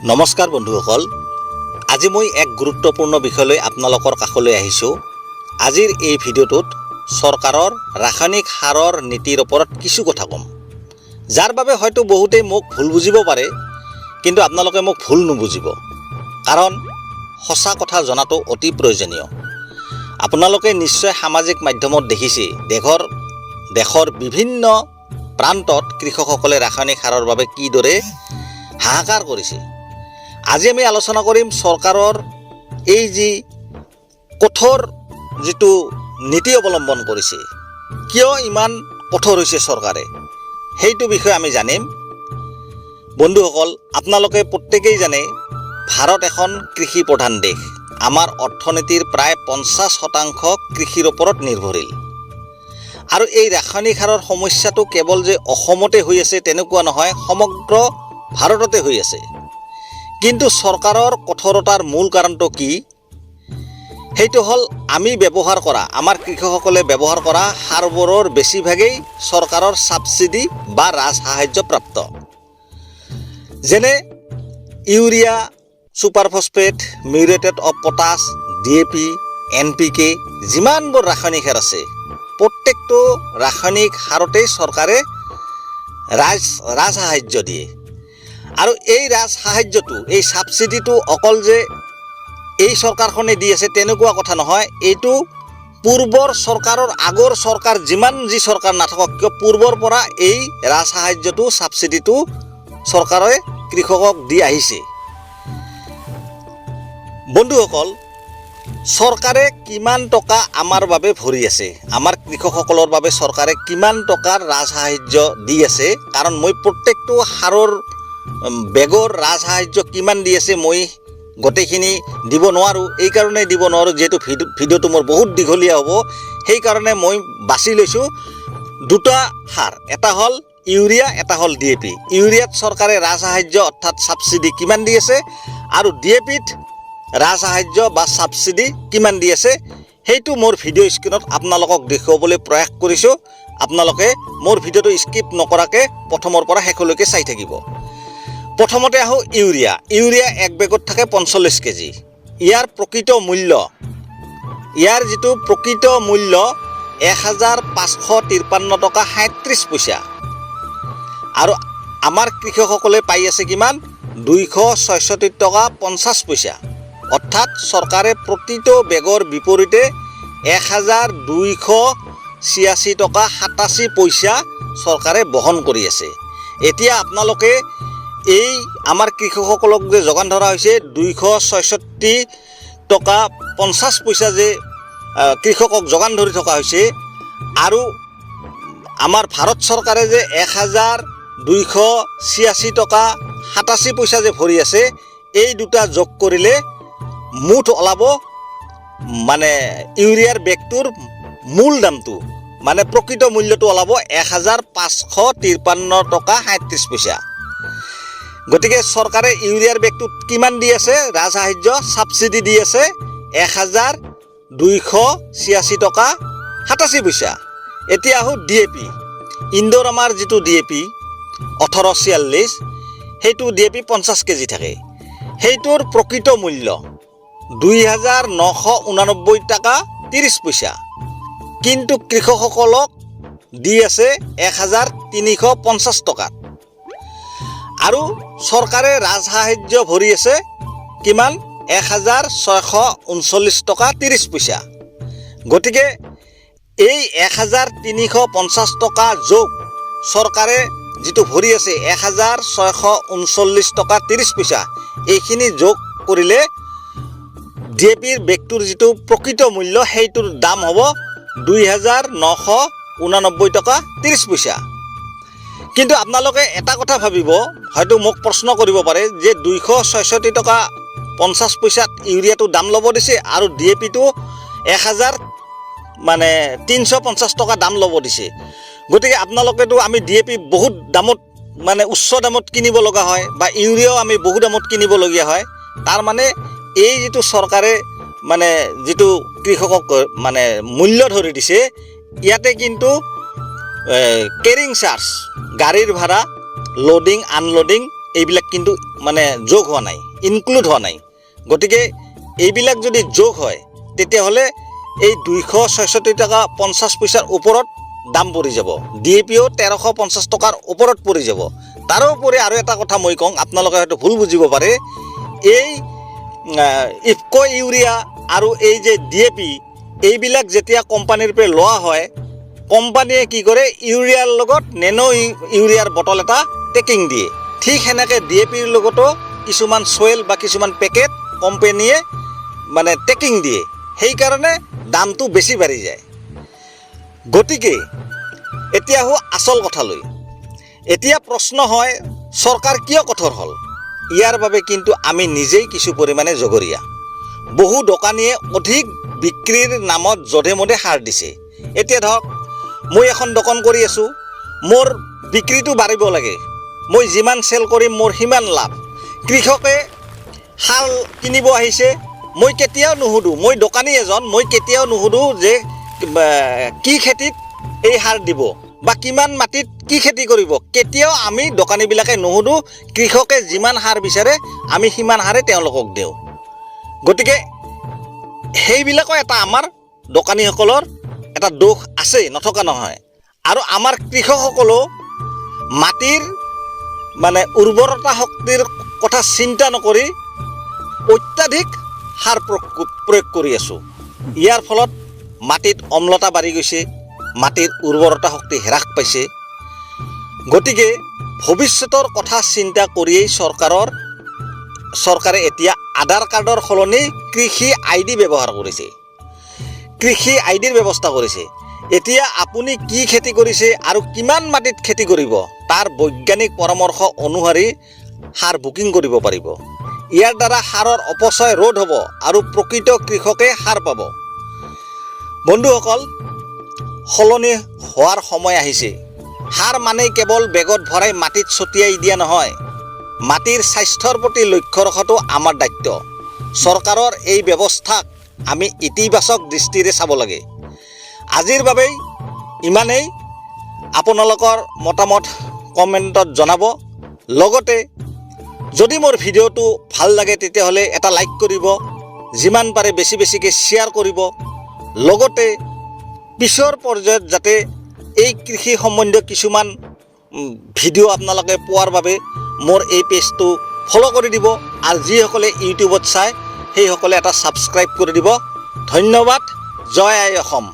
নমস্কাৰ বন্ধুসকল, আজি মই এক গুৰুত্বপূৰ্ণ বিষয়লৈ আপোনালোকৰ কাষলৈ আহিছোঁ। আজিৰ এই ভিডিঅ'টোত চৰকাৰৰ ৰাসায়নিক সাৰৰ নীতিৰ ওপৰত কিছু কথা ক'ম, যাৰ বাবে হয়তো বহুতেই মোক ভুল বুজিব পাৰে, কিন্তু আপোনালোকে মোক ভুল নুবুজিব, কাৰণ সঁচা কথা জনাটো অতি প্ৰয়োজনীয়। আপোনালোকে নিশ্চয় সামাজিক মাধ্যমত দেখিছে দেশৰ বিভিন্ন প্ৰান্তত কৃষকসকলে ৰাসায়নিক সাৰৰ বাবে কিদৰে হাহাকাৰ কৰিছে। আজি আমি আলোচনা কৰিম চৰকাৰৰ এই যি কঠোৰ যিটো নীতি অৱলম্বন কৰিছে, কিয় ইমান কঠোৰ হৈছে চৰকাৰে, সেইটো বিষয়ে আমি জানিম। বন্ধুসকল, আপোনালোকে প্ৰত্যেকেই জানে ভাৰত এখন কৃষি প্ৰধান দেশ। আমাৰ অৰ্থনীতিৰ প্ৰায় 50% কৃষিৰ ওপৰত নিৰ্ভৰশীল। আৰু এই ৰাসায়নিক সাৰৰ সমস্যাটো কেৱল যে অসমতে হৈ আছে তেনেকুৱা নহয়, সমগ্ৰ ভাৰততে হৈ আছে। কিন্তু চৰকাৰৰ কঠোৰতাৰ মূল কাৰণটো কি? সেইটো হ'ল আমি ব্যৱহাৰ কৰা, আমাৰ কৃষকসকলে ব্যৱহাৰ কৰা সাৰবোৰৰ বেছিভাগেই চৰকাৰৰ ছাবচিডি বা ৰাজসাহায্যপ্ৰাপ্ত, যেনে urea, superphosphate, muriated of potash, DAP, NPK, যিমানবোৰ ৰাসায়নিক সাৰ আছে প্ৰত্যেকটো ৰাসায়নিক সাৰতেই চৰকাৰে ৰাজসাহায্য দিয়ে। আৰু এই ৰাজসাহায্যটো, এই ছাবচিডিটো অকল যে এই চৰকাৰখনে দি আছে তেনেকুৱা কথা নহয়। এইটো পূৰ্বৰ চৰকাৰৰ, আগৰ চৰকাৰ যিমান যি চৰকাৰ নাথাকক কিয়, পূৰ্বৰ পৰা এই ৰাজসাহায্যটো, ছাবচিডিটো চৰকাৰে কৃষকক দি আহিছে। বন্ধুসকল, চৰকাৰে কিমান টকা আমাৰ বাবে ভৰি আছে, আমাৰ কৃষকসকলৰ বাবে চৰকাৰে কিমান টকাৰ ৰাজসাহায্য দি আছে, কাৰণ মই প্ৰত্যেকটো সাৰৰ বেগৰ ৰাজসাহায্য কিমান দি আছে মই গোটেইখিনি দিব নোৱাৰোঁ। এইকাৰণে দিব নোৱাৰোঁ যিহেতু ভিডিঅ'টো মোৰ বহুত দীঘলীয়া হ'ব। সেইকাৰণে মই বাছি লৈছোঁ দুটা সাৰ, এটা হ'ল ইউৰিয়া, এটা হ'ল DAP। ইউৰিয়াত চৰকাৰে ৰাজসাহায্য অৰ্থাৎ ছাবচিডি কিমান দি আছে, আৰু DAPত ৰাজসাহায্য বা ছাবচিডি কিমান দি আছে, সেইটো মোৰ ভিডিঅ' স্ক্ৰীণত আপোনালোকক দেখুৱাবলৈ প্ৰয়াস কৰিছোঁ। আপোনালোকে মোৰ ভিডিঅ'টো স্কিপ নকৰাকৈ প্ৰথমৰ পৰা শেষলৈকে চাই থাকিব। প্ৰথমতে আহোঁ ইউৰিয়া। ইউৰিয়া এক বেগত থাকে 45 কেজি। ইয়াৰ যিটো প্ৰকৃত মূল্য 1553 টকা 37 পইচা, আৰু আমাৰ কৃষকসকলে পাই আছে কিমান? 266 টকা 50 পইচা। অৰ্থাৎ চৰকাৰে প্ৰতিটো বেগৰ বিপৰীতে 1286 টকা 87 পইচা চৰকাৰে বহন কৰি আছে। এতিয়া আপোনালোকে এই আমাৰ কৃষকসকলক যে যোগান ধৰা হৈছে 266 টকা 50 পইচা যে কৃষকক যোগান ধৰি থকা হৈছে, আৰু আমাৰ ভাৰত চৰকাৰে যে 1286 টকা 87 পইচা যে ভৰি আছে, এই দুটা যোগ কৰিলে মুঠ ওলাব মানে ইউৰিয়াৰ বেগটোৰ মূল দামটো, মানে প্ৰকৃত মূল্যটো ওলাব 1553 টকা 37 পইচা। গতিকে চৰকাৰে ইউৰিয়াৰ বেগটোত কিমান দি আছে ৰাজসাহায্য, ছাবচিডি দি আছে 1286 টকা 87 পইচা। এতিয়া আহোঁ DAP। ইণ্ডোৰ আমাৰ যিটো DAP 1846, সেইটো DAP 50 কেজি থাকে। সেইটোৰ প্ৰকৃত মূল্য 2989 টকা 30 পইচা, কিন্তু কৃষকসকলক দি আছে 1350 টকাত। আৰু চৰকাৰে ৰাজসাহায্য ভৰি আছে কিমান? 1639 টকা 30 পইচা। গতিকে এই 1350 টকা যোগ চৰকাৰে যিটো ভৰি আছে 1639 টকা 30 পইচা, এইখিনি যোগ কৰিলে DAPৰ বেগটোৰ যিটো প্ৰকৃত মূল্য, সেইটোৰ দাম হ'ব 2989 টকা 30 পইচা। কিন্তু আপোনালোকে এটা কথা ভাবিব, হয়তো মোক প্ৰশ্ন কৰিব পাৰে যে 266 টকা 50 পইচাত ইউৰিয়াটো দাম ল'ব দিছে আৰু DAPটো 1350 টকা দাম ল'ব দিছে। গতিকে আপোনালোকেতো আমি DAP বহুত দামত, মানে উচ্চ দামত কিনিব লগা হয়, বা ইউৰিয়াও আমি বহু দামত কিনিবলগীয়া হয়। তাৰ মানে এই যিটো চৰকাৰে যিটো কৃষকক মূল্য ধৰি দিছে, ইয়াতে কিন্তু কেৰিং চাৰ্জ, গাড়ীৰ ভাড়া, লোডিং আনলোডিং এইবিলাক কিন্তু মানে যোগ হোৱা নাই, ইনক্লুড হোৱা নাই। গতিকে এইবিলাক যদি যোগ হয় তেতিয়াহ'লে এই 266 টকা 50 পইচাৰ ওপৰত দাম পৰি যাব। DAPও 1350 টকাৰ ওপৰত পৰি যাব। তাৰোপৰি আৰু এটা কথা মই কওঁ, আপোনালোকে হয়তো ভুল বুজিব পাৰে, এই ইফক' ইউৰিয়া আৰু এই যে DAP এইবিলাক যেতিয়া কোম্পানীৰ পৰা লোৱা হয়, কোম্পানীয়ে কি কৰে ইউৰিয়াৰ লগত নেনো ইউৰিয়াৰ বটল এটা টেকিং দিয়ে। ঠিক সেনেকৈ DAPৰ লগতো কিছুমান চয়েল বা কিছুমান পেকেট কোম্পানীয়ে মানে টেকিং দিয়ে, সেইকাৰণে দামটো বেছি বাঢ়ি যায়। গতিকে এতিয়া আহোঁ আচল কথালৈ। এতিয়া প্ৰশ্ন হয় চৰকাৰ কিয় কঠোৰ হ'ল? ইয়াৰ বাবে কিন্তু আমি নিজেই কিছু পৰিমাণে জগৰীয়া। বহু দোকানীয়ে অধিক বিক্ৰীৰ নামত জধে মধে সাৰ দিছে। এতিয়া ধৰক মই এখন দোকান কৰি আছোঁ, মোৰ বিক্ৰীটো বাঢ়িব লাগে, মই যিমান চেল কৰিম মোৰ সিমান লাভ। কৃষকে সাৰ কিনিব আহিছে, মই কেতিয়াও নুসুধোঁ, মই দোকানী এজন, মই কেতিয়াও নুসুধোঁ যে কি খেতিত এই সাৰ দিব বা কিমান মাটিত কি খেতি কৰিব, কেতিয়াও আমি দোকানীবিলাকে নুসুধোঁ। কৃষকে যিমান সাৰ বিচাৰে আমি সিমান সাৰে তেওঁলোকক দিওঁ। গতিকে সেইবিলাকো এটা আমাৰ দোকানীসকলৰ এটা দোষ আছে, নথকা নহয়। আৰু আমাৰ কৃষকসকলেও মাটিৰ মানে উৰ্বৰতা শক্তিৰ কথা চিন্তা নকৰি অত্যাধিক সাৰ প্ৰয়োগ কৰি আছোঁ। ইয়াৰ ফলত মাটিত অম্লতা বাঢ়ি গৈছে, মাটিৰ উৰ্বৰতা শক্তি হ্ৰাস পাইছে। গতিকে ভৱিষ্যতৰ কথা চিন্তা কৰিয়েই চৰকাৰে এতিয়া আধাৰ কাৰ্ডৰ সলনি কৃষি ID ব্যৱহাৰ কৰিছে, কৃষি IDৰ ব্যৱস্থা কৰিছে। এতিয়া আপুনি কি খেতি কৰিছে আৰু কিমান মাটিত খেতি কৰিব তাৰ বৈজ্ঞানিক পৰামৰ্শ অনুসৰি সাৰ বুকিং কৰিব পাৰিব। ইয়াৰ দ্বাৰা সাৰৰ অপচয় ৰোধ হ'ব আৰু প্ৰকৃত কৃষকে সাৰ পাব। বন্ধুসকল, সলনি হোৱাৰ সময় আহিছে। সাৰ মানে কেৱল বেগত ভৰাই মাটিত ছটিয়াই দিয়া নহয়, মাটিৰ স্বাস্থ্যৰ প্ৰতি লক্ষ্য ৰখাটো আমাৰ দায়িত্ব। চৰকাৰৰ এই ব্যৱস্থাক আমি ইতিবাচক দৃষ্টিৰে চাব লাগে। আজিৰ বাবেই ইমানেই। আপোনালোকৰ মতামত কমেণ্টত জনাব। লগতে যদি মোৰ ভিডিঅ'টো ভাল লাগে তেতিয়াহ'লে এটা লাইক কৰিব, যিমান পাৰে বেছিকৈ শ্বেয়াৰ কৰিব। লগতে পিছৰ পৰ্যায়ত যাতে এই কৃষি সম্বন্ধীয় কিছুমান ভিডিঅ' আপোনালোকে পোৱাৰ বাবে মোৰ এই পেজটো ফ'ল' কৰি দিব। আৰু যিসকলে ইউটিউবত চায় সেইসকলে এটা ছাবস্ক্ৰাইব কৰি দিব। ধন্যবাদ। জয় আই অসম।